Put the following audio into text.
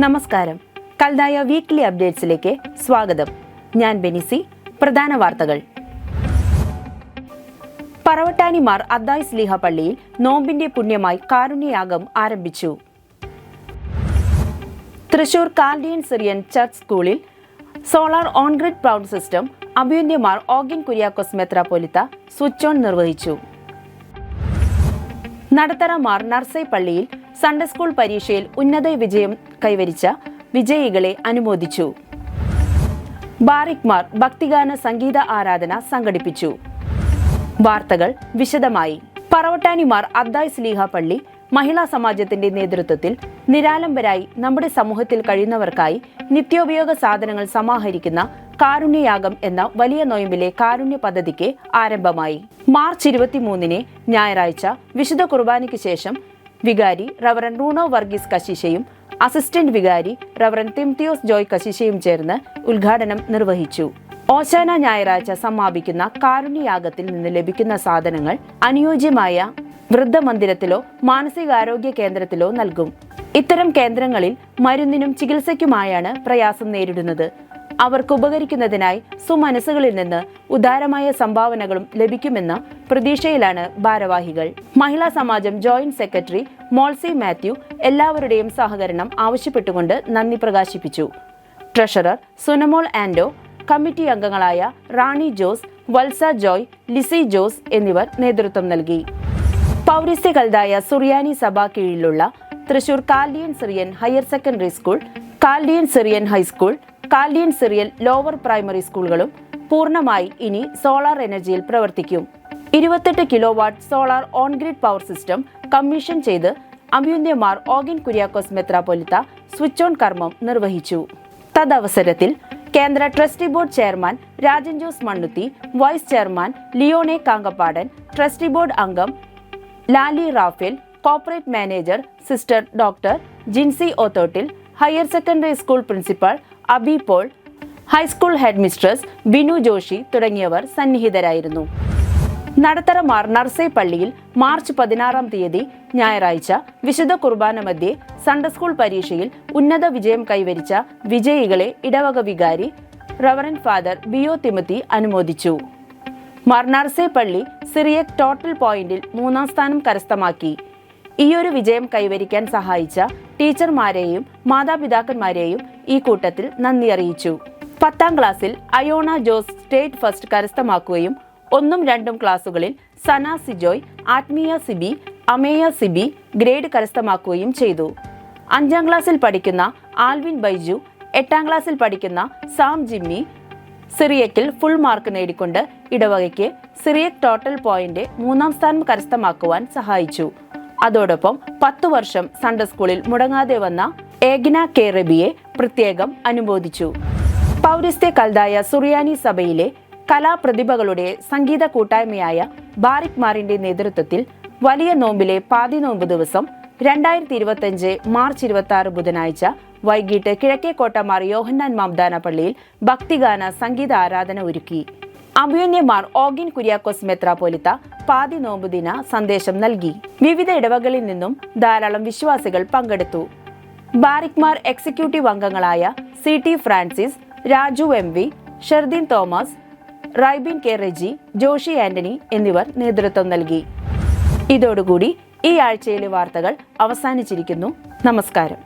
നമസ്കാരം. കൽദായ വീക്ക്ലി അപ്ഡേറ്റ്സിലേക്ക് സ്വാഗതം. ഞാൻ ബെനിസി. പ്രധാന വാർത്തകൾ. പറവട്ടാനിമാർ അദ്ദായി സ്ലീഹ പള്ളിയിൽ നോമ്പിന്റെ പുണ്യമായി കാരുണ്യയാഗം ആരംഭിച്ചു. തൃശൂർ കാൽഡിയൻ സിറിയൻ ചർച്ച് സ്കൂളിൽ solar on grid power system അഭിവന്ദ്യമാർ ഓഗിൻ കുര്യാക്കോസ് മെത്രാപ്പോലിത്ത സ്വിച്ച് ഓൺ നിർവഹിച്ചു. നടത്തറ മാർ നർസൈ പള്ളിയിൽ സൺഡേ സ്കൂൾ പരീക്ഷയിൽ ഉന്നത വിജയം കൈവരിച്ച വിജയികളെ അനുമോദിച്ചു. ബാറിക്മാർ ഭക്തിഗാന സംഗീത ആരാധന സംഘടിപ്പിച്ചു. വാർത്തകൾ വിശദമായി. പറവട്ടാനിമാർ അദ്ദായി സ്ലീഹ പള്ളി മഹിളാ സമാജത്തിന്റെ നേതൃത്വത്തിൽ നിരാലംബരായി നമ്മുടെ സമൂഹത്തിൽ കഴിയുന്നവർക്കായി നിത്യോപയോഗ സാധനങ്ങൾ സമാഹരിക്കുന്ന കാരുണ്യയാഗം എന്ന വലിയ നോയമ്പിലെ കാരുണ്യ പദ്ധതിക്ക് ആരംഭമായി. മാർച്ച് 23 ഞായറാഴ്ച വിശുദ്ധ കുർബാനയ്ക്ക് ശേഷം വികാരി റവറൻ റൂണോ വർഗീസ് കശീശയും അസിസ്റ്റന്റ് വികാരി റവറൻ തിംതിയോസ് ജോയ് കശീശയും ചേർന്ന് ഉദ്ഘാടനം നിർവഹിച്ചു. ഓശാന ഞായറാഴ്ച സമാപിക്കുന്ന കാരുണ്യയാഗത്തിൽ നിന്ന് ലഭിക്കുന്ന സാധനങ്ങൾ അനുയോജ്യമായ വൃദ്ധമന്ദിരത്തിലോ മാനസികാരോഗ്യ കേന്ദ്രത്തിലോ നൽകും. ഇത്തരം കേന്ദ്രങ്ങളിൽ മരുന്നിനും ചികിത്സയ്ക്കുമായാണ് പ്രയാസം നേരിടുന്നത്. അവർക്ക് ഉപകരിക്കുന്നതിനായി സുമനസ്സുകളിൽ നിന്ന് ഉദാരമായ സംഭാവനകളും ലഭിക്കുമെന്ന പ്രതീക്ഷയിലാണ് ഭാരവാഹികൾ. മഹിളാ സമാജം ജോയിന്റ് സെക്രട്ടറി മോൾസി മാത്യു എല്ലാവരുടെയും സഹകരണം ആവശ്യപ്പെട്ടുകൊണ്ട് നന്ദി പ്രകാശിപ്പിച്ചു. ട്രഷറർ സുനമോൾ ആൻഡോ, കമ്മിറ്റി അംഗങ്ങളായ റാണി ജോസ്, വത്സ ജോയ്, ലിസി ജോസ് എന്നിവർ നേതൃത്വം നൽകി. പൗരസ്ത്യ കൽദായ സുറിയാനി സഭ കീഴിലുള്ള Thrissur Chaldean Syrian higher secondary school, Chaldean Syrian high school, Chaldean Syrian lower primary സ്കൂളുകളും പൂർണ്ണമായി ഇനി സോളാർ എനർജിയിൽ പ്രവർത്തിക്കും. 28 kilowatt solar on grid power system commission ചെയ്ത് അഭിവന്ദ്യമാർ ഓഗിൻ കുര്യാക്കോസ് മെത്രാപ്പൊലിത്ത സ്വിച്ച് ഓൺ കർമ്മം നിർവഹിച്ചു. തദവസരത്തിൽ കേന്ദ്ര trustee board chairman Rajan Jose Mannuthy, vice chairman Leone Kankappadan, trustee board അംഗം Lali Raphael, corporate manager sister doctor Jincy Othottil, higher secondary school principal Abi Paul, high school head mistress Binu Joshi തുടങ്ങിയവർ സന്നിഹിതരായിരുന്നു. നടത്തറ മാർ നർസൈ പള്ളിയിൽ മാർച്ച് 16 ഞായറാഴ്ച വിശുദ്ധ കുർബാന മധ്യേ സൺഡേ സ്കൂൾ പരീക്ഷയിൽ ഉന്നത വിജയം കൈവരിച്ച വിജയികളെ ഇടവക വികാരി റവറൻ ഫാദർ ബിയോ തിമത്തി അനുമോദിച്ചു. മാർ നർസൈ പള്ളി സിറിയക് ടോട്ടൽ പോയിന്റിൽ 3ാം സ്ഥാനം കരസ്ഥമാക്കി. ഈയൊരു വിജയം കൈവരിക്കാൻ സഹായിച്ച ടീച്ചർമാരെയും മാതാപിതാക്കന്മാരെയും ഈ കൂട്ടത്തിൽ നന്ദി അറിയിച്ചു. 10ാം ക്ലാസ്സിൽ അയോണ ജോസ് സ്റ്റേറ്റ് ഫസ്റ്റ് കരസ്ഥമാക്കുകയും 1ഉം 2ഉം ക്ലാസുകളിൽ സന സിജോയ്, ആത്മീയ സിബി, അമേയ സിബി ഗ്രേഡ് കരസ്ഥമാക്കുകയും ചെയ്തു. 5ാം ക്ലാസ്സിൽ പഠിക്കുന്ന ആൽവിൻ ബൈജു, 8ാം ക്ലാസ്സിൽ പഠിക്കുന്ന സാം ജിമ്മി സിറിയക്കിൽ ഫുൾ മാർക്ക് നേടിക്കൊണ്ട് ഇടവകയ്ക്ക് സിറിയക് ടോട്ടൽ പോയിന്റ് 3ാം സ്ഥാനം കരസ്ഥമാക്കുവാൻ സഹായിച്ചു. അതോടൊപ്പം 10 വർഷം സൺഡേ സ്കൂളിൽ മുടങ്ങാതെ വന്ന ഏഗ്ന കെ റബിയെ പ്രത്യേകം അനുമോദിച്ചു. പൗരസ്ത്യ കൽദായ സുറിയാനി സഭയിലെ കലാപ്രതിഭകളുടെ സംഗീത കൂട്ടായ്മയായ ബാറിക്മാറിന്റെ നേതൃത്വത്തിൽ വലിയ നോമ്പിലെ പാതി നോമ്പ് ദിവസം 2025 മാർച്ച് 26 ബുധനാഴ്ച വൈകിട്ട് കിഴക്കേക്കോട്ട മാർ യോഹന്നാൻ മാംദാന പള്ളിയിൽ ഭക്തിഗാന സംഗീത ആരാധന ഒരുക്കി. അഭിവന്ദ്യമാർ ഓഗിൻ കുര്യാക്കോസ് മെത്രാപ്പൊലിത്ത പാതി നോമ്പ് ദിന സന്ദേശം നൽകി. വിവിധ ഇടവകളിൽ നിന്നും ധാരാളം വിശ്വാസികൾ പങ്കെടുത്തു. ബാറിക്മാർ എക്സിക്യൂട്ടീവ് അംഗങ്ങളായ CT Francis, Raju MV, Sherdin Thomas, Raibin K Reji, Joshi Antony എന്നിവർ നേതൃത്വം നൽകി. ഇതോടുകൂടി ഈ ആഴ്ചയിലെ വാർത്തകൾ അവസാനിച്ചിരിക്കുന്നു. നമസ്കാരം.